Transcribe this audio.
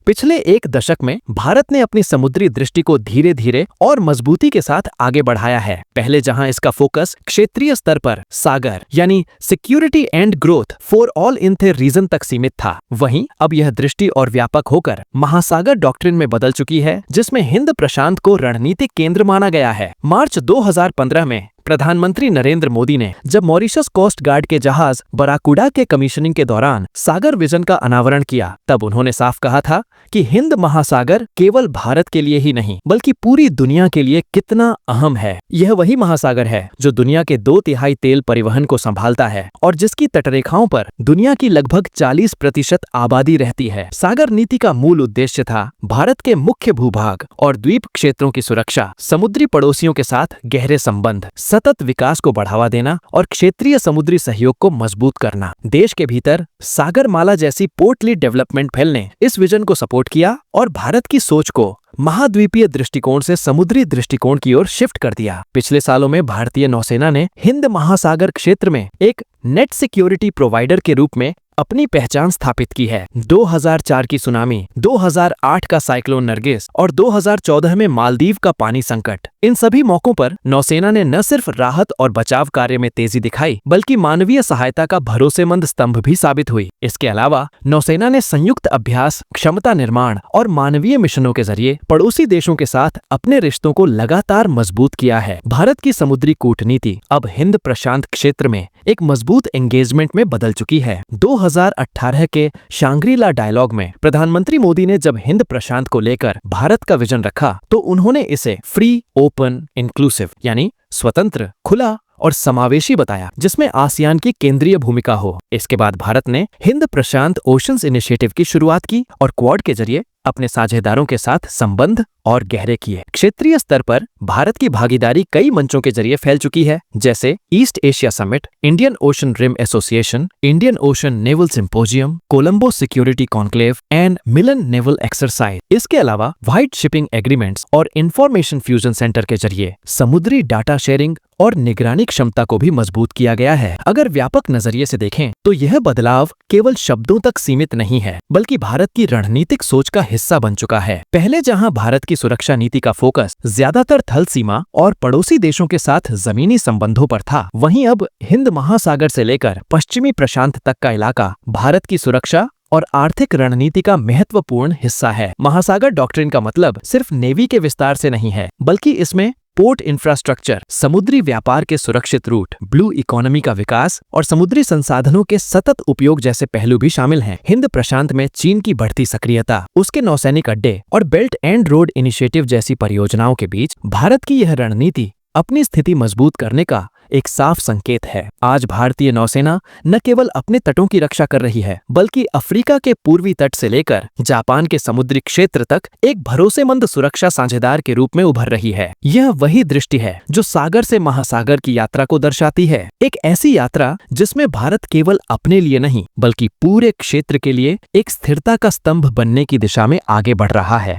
पिछले एक दशक में भारत ने अपनी समुद्री दृष्टि को धीरे धीरे और मजबूती के साथ आगे बढ़ाया है। पहले जहां इसका फोकस क्षेत्रीय स्तर पर सागर यानी security and growth for all in the region तक सीमित था, वहीं अब यह दृष्टि और व्यापक होकर महासागर डॉक्ट्रिन में बदल चुकी है, जिसमें हिंद प्रशांत को रणनीतिक केंद्र माना गया है। मार्च 2015 में प्रधानमंत्री नरेंद्र मोदी ने जब मॉरिशस कोस्ट गार्ड के जहाज बराकुडा के कमीशनिंग के दौरान सागर विजन का अनावरण किया, तब उन्होंने साफ कहा था कि हिंद महासागर केवल भारत के लिए ही नहीं बल्कि पूरी दुनिया के लिए कितना अहम है। यह वही महासागर है जो दुनिया के 2/3 तेल परिवहन को संभालता है और जिसकी तटरेखाओं पर दुनिया की लगभग 40% आबादी रहती है। सागर नीति का मूल उद्देश्य था भारत के मुख्य भूभाग और द्वीप क्षेत्रों की सुरक्षा, समुद्री पड़ोसियों के साथ गहरे संबंध, सतत विकास को बढ़ावा देना और क्षेत्रीय समुद्री सहयोग को मजबूत करना। देश के भीतर सागरमाला जैसी पोर्ट लीड डेवलपमेंट पहल ने इस विजन को सपोर्ट किया और भारत की सोच को महाद्वीपीय दृष्टिकोण से समुद्री दृष्टिकोण की ओर शिफ्ट कर दिया। पिछले सालों में भारतीय नौसेना ने हिंद महासागर क्षेत्र में एक नेट सिक्योरिटी प्रोवाइडर के रूप में अपनी पहचान स्थापित की है। 2004 की सुनामी, 2008 का साइक्लोन नरगिस और 2014 में मालदीव का पानी संकट, इन सभी मौकों पर नौसेना ने न सिर्फ राहत और बचाव कार्य में तेजी दिखाई बल्कि मानवीय सहायता का भरोसेमंद स्तंभ भी साबित हुई। इसके अलावा नौसेना ने संयुक्त अभ्यास, क्षमता निर्माण और मानवीय मिशनों के जरिए पड़ोसी देशों के साथ अपने रिश्तों को लगातार मजबूत किया है। भारत की समुद्री कूटनीति अब हिंद प्रशांत क्षेत्र में एक मजबूत एंगेजमेंट में बदल चुकी है। 2018 के शांग्री-ला डायलॉग में प्रधानमंत्री मोदी ने जब हिंद प्रशांत को लेकर भारत का विजन रखा तो उन्होंने इसे फ्री, ओपन, इंक्लूसिव यानी स्वतंत्र, खुला और समावेशी बताया, जिसमें आसियान की केंद्रीय भूमिका हो। इसके बाद भारत ने हिंद प्रशांत ओशंस इनिशिएटिव की शुरुआत की और क्वाड के जरिए अपने साझेदारों के साथ संबंध और गहरे किए। क्षेत्रीय स्तर पर भारत की भागीदारी कई मंचों के जरिए फैल चुकी है, जैसे East Asia summit, Indian Ocean Rim association, Indian Ocean naval symposium, Colombo security conclave and MILAN naval exercise. इसके अलावा व्हाइट शिपिंग एग्रीमेंट्स और इंफॉर्मेशन फ्यूजन सेंटर के जरिए समुद्री डाटा शेयरिंग और निगरानी क्षमता को भी मजबूत किया गया है। अगर व्यापक नजरिए से देखें तो यह बदलाव केवल शब्दों तक सीमित नहीं है बल्कि भारत की रणनीतिक सोच का हिस्सा बन चुका है। पहले जहां भारत की सुरक्षा नीति का फोकस ज्यादातर थल सीमा और पड़ोसी देशों के साथ जमीनी संबंधों पर था, वहीं अब हिंद महासागर से लेकर पश्चिमी प्रशांत तक का इलाका भारत की सुरक्षा और आर्थिक रणनीति का महत्वपूर्ण हिस्सा है। महासागर डॉक्ट्रिन का मतलब सिर्फ नेवी के विस्तार से नहीं है बल्कि इसमें पोर्ट इंफ्रास्ट्रक्चर, समुद्री व्यापार के सुरक्षित रूट, ब्लू इकोनॉमी का विकास और समुद्री संसाधनों के सतत उपयोग जैसे पहलू भी शामिल हैं। हिंद प्रशांत में चीन की बढ़ती सक्रियता, उसके नौसैनिक अड्डे और बेल्ट एंड रोड इनिशिएटिव जैसी परियोजनाओं के बीच भारत की यह रणनीति अपनी स्थिति मजबूत करने का एक साफ संकेत है। आज भारतीय नौसेना न केवल अपने तटों की रक्षा कर रही है बल्कि अफ्रीका के पूर्वी तट से लेकर जापान के समुद्री क्षेत्र तक एक भरोसेमंद सुरक्षा साझेदार के रूप में उभर रही है। यह वही दृष्टि है जो सागर से महासागर की यात्रा को दर्शाती है, एक ऐसी यात्रा जिसमें भारत केवल अपने लिए नहीं बल्कि पूरे क्षेत्र के लिए एक स्थिरता का स्तंभ बनने की दिशा में आगे बढ़ रहा है।